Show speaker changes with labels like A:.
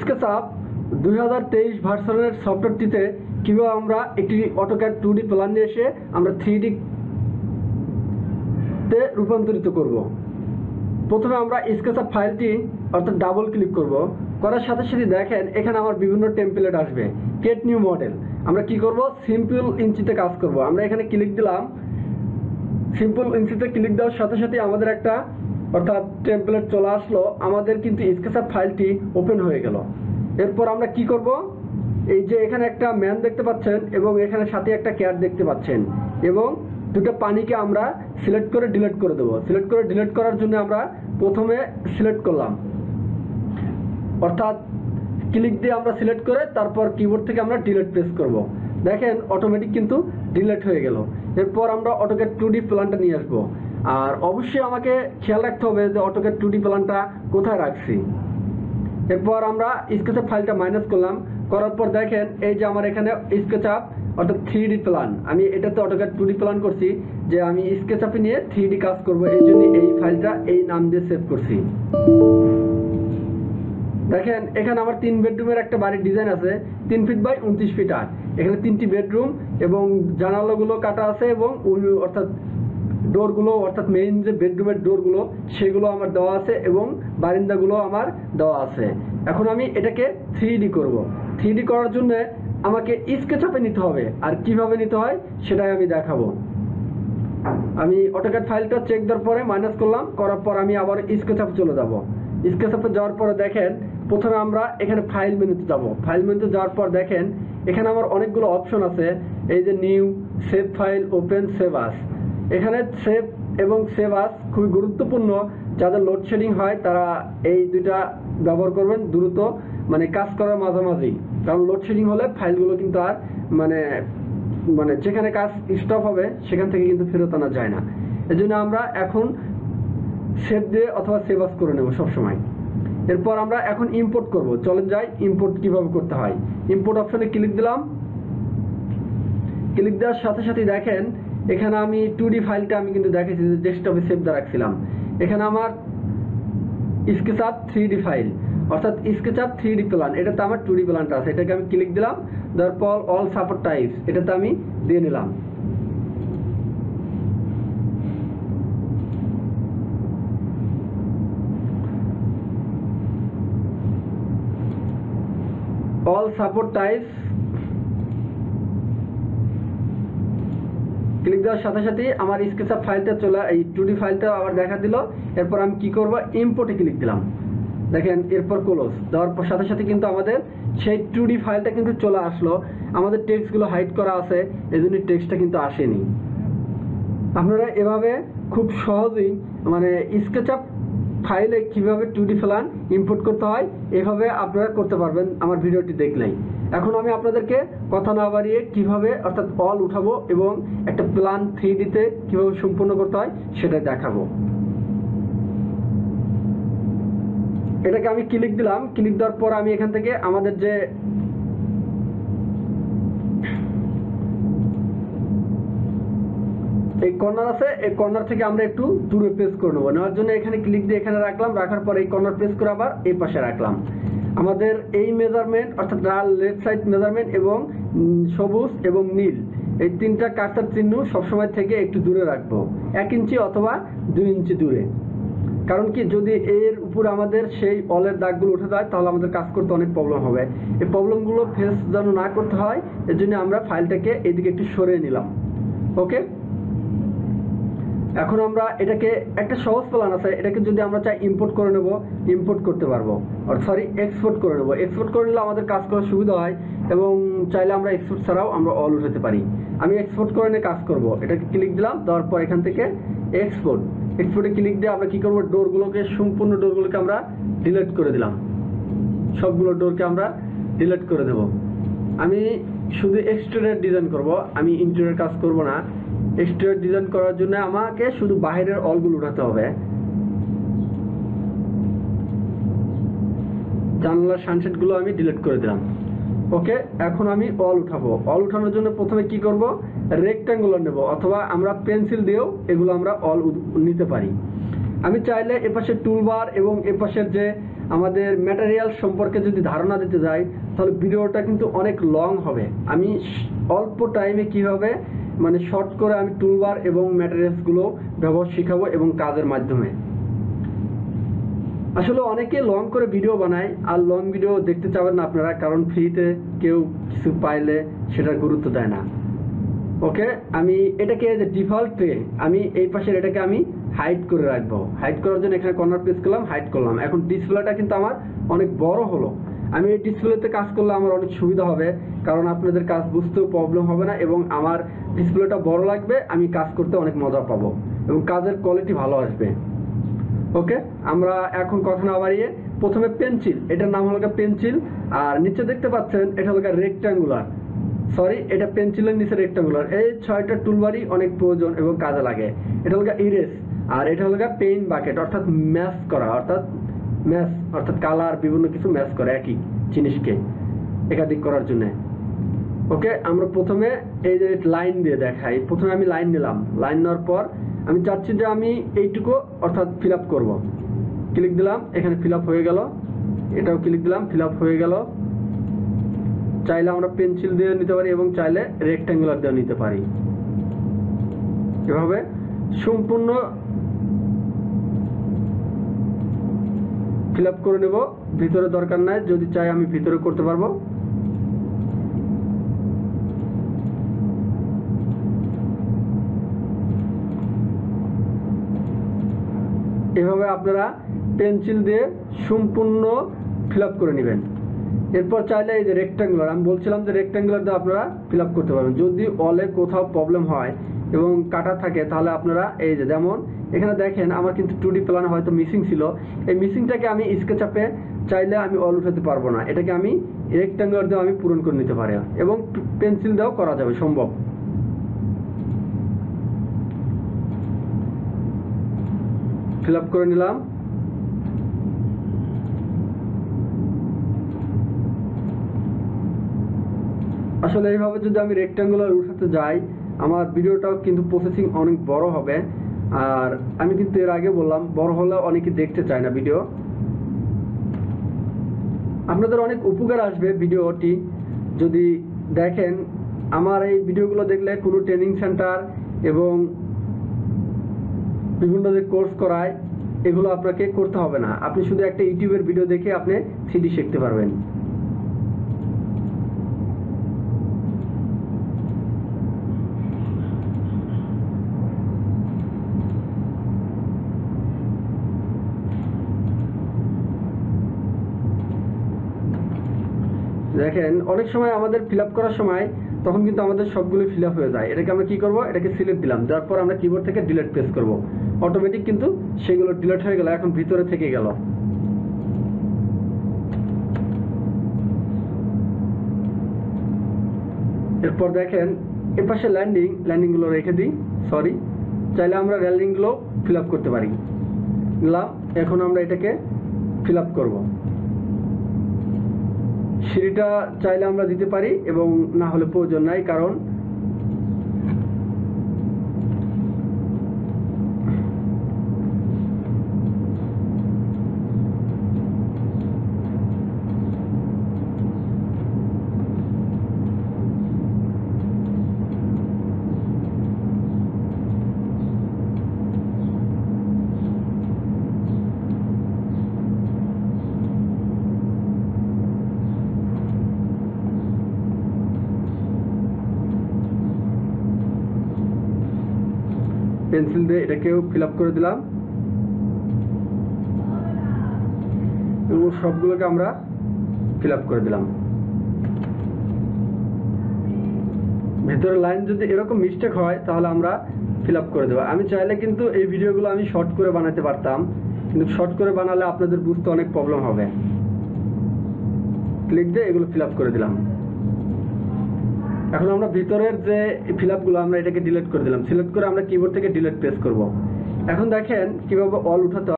A: SketchUp 2023 ভার্সনের সফটওয়্যারটিতে কীভাবে আমরা একটি অটোক্যাড 2D প্ল্যান নিয়ে এসে আমরা 3D তে রূপান্তরিত করব। প্রথমে আমরা স্কেচআপ ফাইলটি অর্থাৎ ডাবল ক্লিক করব। করার সাথে সাথে দেখেন এখানে আমার বিভিন্ন টেমপ্লেট আসবে। ক্রিয়েট নিউ মডেল, আমরা কি করব, সিম্পল ইঞ্চিতে কাজ করব। আমরা এখানে ক্লিক দিলাম, সিম্পল ইঞ্চিতে ক্লিক দেওয়ার সাথে সাথে আমাদের একটা অর্থাৎ টেমপ্লেট চলে আসলো। আমাদের কিন্তু স্কেচআপ ফাইলটি ওপেন হয়ে গেল। এরপর আমরা কি করব, এই যে এখানে একটা ম্যান দেখতে পাচ্ছেন এবং এখানে সাথে একটা ক্যাট দেখতে পাচ্ছেন এবং দুটো পানিকে আমরা সিলেক্ট করে ডিলিট করে দেবো। সিলেক্ট করে ডিলিট করার জন্য আমরা প্রথমে সিলেক্ট করলাম, অর্থাৎ ক্লিক দিয়ে আমরা সিলেক্ট করে তারপর কিবোর্ড থেকে আমরা ডিলিট প্রেস করব। দেখেন অটোমেটিক কিন্তু ডিলিট হয়ে গেল। এরপর আমরা অটোক্যাড 2D প্ল্যানটা নিয়ে আসবো। আর অবশ্যই আমাকে খেয়াল রাখতে হবে যে অটোক্যাড 2D প্ল্যানটা কোথায় রাখছি। এরপর আমরা স্কেচআপ ফাইলটা মাইনাস করলাম, করার পর দেখেন এই যে আমার এখানে স্কেচআপ অর্থাৎ 3D প্ল্যান, আমি এটাতে অটোক্যাড 2D প্ল্যান করছি যে আমি স্কেচআপে নিয়ে 3D কাজ করব, এই জন্য এই ফাইলটা এই নাম দিয়ে সেভ করছি। দেখেন এখানে আমার 3 বেডরুমের একটা বাড়ির ডিজাইন আছে, 3 ফিট বাই 29 ফিট। আর এখানে 3টি বেডরুম এবং জানালাগুলো কাটা আছে এবং অর্থাৎ ডোরগুলো অর্থাৎ মেইন যে বেডরুমের ডোরগুলো সেগুলো আমার দেওয়া আছে এবং বারিন্দাগুলো আমার দেওয়া আছে। এখন আমি এটাকে 3D করব। 3D করার জন্য আমাকে স্কেচআপে নিতে হবে, আর কিভাবে নিতে হয় সেটাই আমি দেখাবো। আমি অটোক্যাড ফাইলটা চেক দেওয়ার পরে মাইনাস করলাম, করার পর আমি আবার স্কেচআপে চলে যাব। স্কেচআপে যাওয়ার পরে দেখেন প্রথমে আমরা এখানে ফাইল মেনুতে যাব। ফাইল মেনুতে যাওয়ার পর দেখেন এখানে আমার অনেকগুলো অপশন আছে, এই যে new, save file, open, save as. এখানে সেভ এবং সেভ আস খুবই গুরুত্বপূর্ণ। যাদের লোডশেডিং হয় তারা এই দুইটা ব্যবহার করবেন দ্রুত, মানে কাজ করার মাঝামাঝি। কারণ লোডশেডিং হলে ফাইলগুলো কিন্তু আর মানে যেখানে কাজ স্টপ হবে সেখান থেকে কিন্তু ফেরত আনা যায় না। এজন্য আমরা এখন সেভ দিয়ে অথবা সেভ আস করে নেব সবসময়। এরপর আমরা এখন ইম্পোর্ট করব। চলেন যাই ইম্পোর্ট কিভাবে করতে হয়। ইম্পোর্ট অপশনে ক্লিক দিলাম। ক্লিক দেওয়ার সাথে সাথে দেখেন এখানে আমি 2D ফাইলটা আমি কিন্তু দেখেছি যে ডেস্কটপে সেভ দিয়ে রাখছিলাম। এখানে আমার স্কেচআপ 3D ফাইল অর্থাৎ স্কেচআপ 3D প্ল্যান, এটাতে আমার 2D প্ল্যানটা আছে। এটাকে আমি ক্লিক দিলাম, দেওয়ার পর অল সাপোর্ট টাইপস এটাতে আমি দিয়ে নিলাম। অল সাপোর্ট টাইপস ক্লিক দেওয়ার সাথে সাথে আমার স্কেচআপ ফাইলটা এই 2D ফাইলটা আবার দেখা দিল। এরপর আমি কি করব, ইম্পোর্টে ক্লিক দিলাম। দেখেন এরপর ক্লোজ দেওয়ার পর সাথে সাথে কিন্তু আমাদের সেই 2D ফাইলটা কিন্তু চলে আসলো। আমাদের টেক্সটগুলো হাইড করা আছে, এই জন্য টেক্সটটা কিন্তু আসেনি। আপনারা এভাবে খুব সহজেই মানে স্কেচআপ ফাইলে কিভাবে 2D প্ল্যান ইম্পোর্ট করতে হয় এভাবে আপনারা করতে পারবেন আমার ভিডিওটি দেখলেই। এখন আমি আপনাদেরকে কথা না বাড়িয়ে কিভাবে অর্থাৎ অল উঠাবো এবং একটা প্ল্যান 3Dতে কিভাবে সম্পূর্ণ করতে হয় সেটাই দেখাবো। এটাকে আমি ক্লিক দিলাম। ক্লিক দেওয়ার পর আমি এখান থেকে আমাদের যে এই কর্নার আছে এই কর্নার থেকে আমরা একটু দূরে প্রেস করে নেবো। নেওয়ার জন্য এখানে ক্লিক দিয়ে এখানে রাখলাম, রাখার পর এই কর্নার প্রেস করে আবার এই পাশে রাখলাম। আমাদের এই মেজারমেন্ট অর্থাৎ লেফট সাইড মেজারমেন্ট এবং সবুজ এবং নীল এই 3টা কার্সার চিহ্ন সবসময় থেকে একটু দূরে রাখবো, 1 ইঞ্চি অথবা 2 ইঞ্চি দূরে। কারণ কি যদি এর উপর আমাদের সেই অলের দাগগুলো উঠে যায় তাহলে আমাদের কাজ করতে অনেক প্রবলেম হবে। এই প্রবলেমগুলো ফেস যেন না করতে হয় এর জন্য আমরা ফাইলটাকে এদিকে একটু সরিয়ে নিলাম। ওকে, এখন আমরা এটাকে একটা সহজ প্ল্যান আছে, এটাকে যদি আমরা চাই ইম্পোর্ট করে নেব, ইম্পোর্ট করতে পারবো, এক্সপোর্ট করে নেব। এক্সপোর্ট করে নিলে আমাদের কাজ করার সুবিধা হয় এবং চাইলে আমরা এক্সপোর্ট ছাড়াও আমরা অল উঠাতে পারি। আমি এক্সপোর্ট করে নিয়ে কাজ করব। এটাকে ক্লিক দিলাম, দেওয়ার পর এখান থেকে এক্সপোর্টে ক্লিক দিয়ে আমরা কি করব, ডোরগুলোকে সম্পূর্ণ ডোরগুলোকে আমরা ডিলিট করে দিলাম। সবগুলো ডোরকে আমরা ডিলিট করে দেব। আমি শুধু এক্সটেরিয়র ডিজাইন করব, আমি ইন্টেরিয়র কাজ করব না। এক্সটেরিয়র ডিজাইন করার জন্য আমাকে শুধু বাইরের অলগুলো উঠাতে হবে। জানলার সানসেটগুলো আমি ডিলিট করে দিলাম। ওকে, এখন আমি অল উঠাবো। অল উঠানোর জন্য প্রথমে কি করব, রেক্ট্যাঙ্গুলার নেব অথবা আমরা পেন্সিল দিয়েও এগুলো আমরা অল নিতে পারি। আমি চাইলে এপাশের টুলবার এবং এপাশের যে আমাদের ম্যাটেরিয়াল সম্পর্কে যদি ধারণা দিতে যাই তাহলে ভিডিওটা কিন্তু অনেক লং হবে। আমি অল্প টাইমে কীভাবে মানে শর্ট করে আমি টুলবার এবং ম্যাটেরিয়ালসগুলো ব্যবহার শেখাবো এবং কাজের মাধ্যমে। আসলে অনেকে লং করে ভিডিও বানায়, আর লং ভিডিও দেখতে চাবেন না আপনারা, কারণ ফ্রিতে কেউ কিছু পাইলে সেটার গুরুত্ব দেয় না। ওকে, আমি এটাকে যে ডিফল্টে আমি এই পাশের এটাকে আমি হাইড করে রাখবো। হাইড করার জন্য এখানে কর্নার প্রেস করলাম, হাইড করলাম। এখন ডিসপ্লেটা কিন্তু আমার অনেক বড় হলো। আমি এই ডিসপ্লেতে কাজ করলে আমার অনেক সুবিধা হবে, কারণ আপনাদের কাজ বুঝতেও প্রবলেম হবে না এবং আমার ডিসপ্লেটা বড় লাগবে, আমি কাজ করতে অনেক মজা পাবো এবং কাজের কোয়ালিটি ভালো আসবে। ওকে, আমরা এখন কথা না বাড়িয়ে প্রথমে পেন্সিল, এটার নাম হলো পেন্সিল, আর নিচে দেখতে পাচ্ছেন এটা হলো রেক্ট্যাঙ্গুলার, সরি এটা পেন্সিলের নিচে রেক্ট্যাঙ্গুলার। এই 6টা টুলবারই অনেক প্রয়োজন এবং কাজে লাগে। এটা হলো ইরেজ, আর এটা হলো পেইন্ট বাকেট, অর্থাৎ ম্যাচ করা, অর্থাৎ কালার বিভিন্ন কিছু ম্যাচ করা একই জিনিসকে একাধিক করার জন্য। ওকে, আমরা প্রথমে এই যে লাইন দিয়ে দেখাই। প্রথমে আমি লাইন নিলাম, লাইন নেওয়ার পর আমি চাচ্ছি যে আমি এইটুকু অর্থাৎ ফিল আপ করবো। ক্লিক দিলাম, এখানে ফিল আপ হয়ে গেল। এটাও ক্লিক দিলাম, ফিল আপ হয়ে গেল। চাইলে আমরা পেন্সিল দিয়ে নিতে পারি এবং চাইলে রেক্ট্যাঙ্গুলার দিয়ে নিতে পারি। এভাবে সম্পূর্ণ ফিল আপ করে নেব। ভিতরে দরকার নাই, যদি চাই আমি ভিতরে করতে পারবো। এভাবে আপনারা পেন্সিল দিয়ে সম্পূর্ণ ফিল আপ করে নেবেন। এরপর চাইলে এই যে রেক্ট্যাঙ্গুলার, আমি বলছিলাম যে রেক্ট্যাঙ্গুলার দিয়ে আপনারা ফিল আপ করতে পারবেন। যদি অলে কোথাও প্রবলেম হয় এবং কাটা থাকে তাহলে আপনারা এই যে যেমন এখানে দেখেন আমার কিন্তু 2D প্ল্যান হয়তো মিসিং ছিল, এই মিসিংটাকে আমি স্কেচআপে চাইলে আমি অল উঠাতে পারবো না, এটাকে আমি রেক্ট্যাঙ্গুলার দিয়েও আমি পূরণ করে নিতে পারি এবং পেন্সিল দিয়েও করা যাবে, সম্ভব। ফিল আপ করে নিলাম। আসলে এইভাবে যদি আমি রেক্ট্যাঙ্গুলার উঠাতে যাই আমার ভিডিওটাও কিন্তু প্রসেসিং অনেক বড় হবে, আর আমি কিন্তু এর আগে বললাম বড় হলে অনেকে দেখতে চায় না ভিডিও। আপনাদের অনেক উপকার আসবে ভিডিওটি যদি দেখেন। আমার এই ভিডিওগুলো দেখলে কোনো ট্রেনিং সেন্টার এবং বিভিন্ন যে কোর্স করায় এগুলো আপনাকে করতে হবে না, আপনি শুধু একটা ইউটিউবের ভিডিও দেখে আপনি 3D শিখতে পারবেন। দেখেন অনেক সময় আমাদের ফিল আপ করার সময় তখন কিন্তু আমাদের সবগুলো ফিল আপ হয়ে যায়। এটাকে আমরা কি করব, এটাকে সিলেক্ট দিলাম, দেওয়ার পর আমরা কিবোর্ড থেকে ডিলিট প্রেস করব, অটোমেটিক কিন্তু সেগুলো ডিলিট হয়ে গেল, এখন ভিতরে থেকে গেল। এরপর দেখেন এপাশে ল্যান্ডিংগুলো রেখে দিই, সরি, চাইলে আমরা ল্যান্ডিংগুলো ফিল আপ করতে পারি। নিলাম, এখন আমরা এটাকে ফিল আপ করবো। সিঁড়িটা চাইলে আমরা দিতে পারি এবং না হলে প্রয়োজন নাই, কারণ পেন্সিল দিয়ে এটাকেও ফিল আপ করে দিলাম এবং সবগুলোকে আমরা ফিল আপ করে দিলাম। ভিতরে লাইন যদি এরকম মিস্টেক হয় তাহলে আমরা ফিল আপ করে দেবো। আমি চাইলে কিন্তু এই ভিডিওগুলো আমি শর্ট করে বানাতে পারতাম, কিন্তু শর্ট করে বানালে আপনাদের বুঝতে অনেক প্রবলেম হবে। ক্লিক দিয়ে এগুলো ফিল আপ করে দিলাম। এখন আমরা ভিতরের যে ফিল আপগুলো আমরা এটাকে ডিলিট করে দিলাম, সিলেক্ট করে আমরা কিবোর্ড থেকে ডিলিট প্রেস করব। এখন দেখেন কিভাবে অল উঠাতে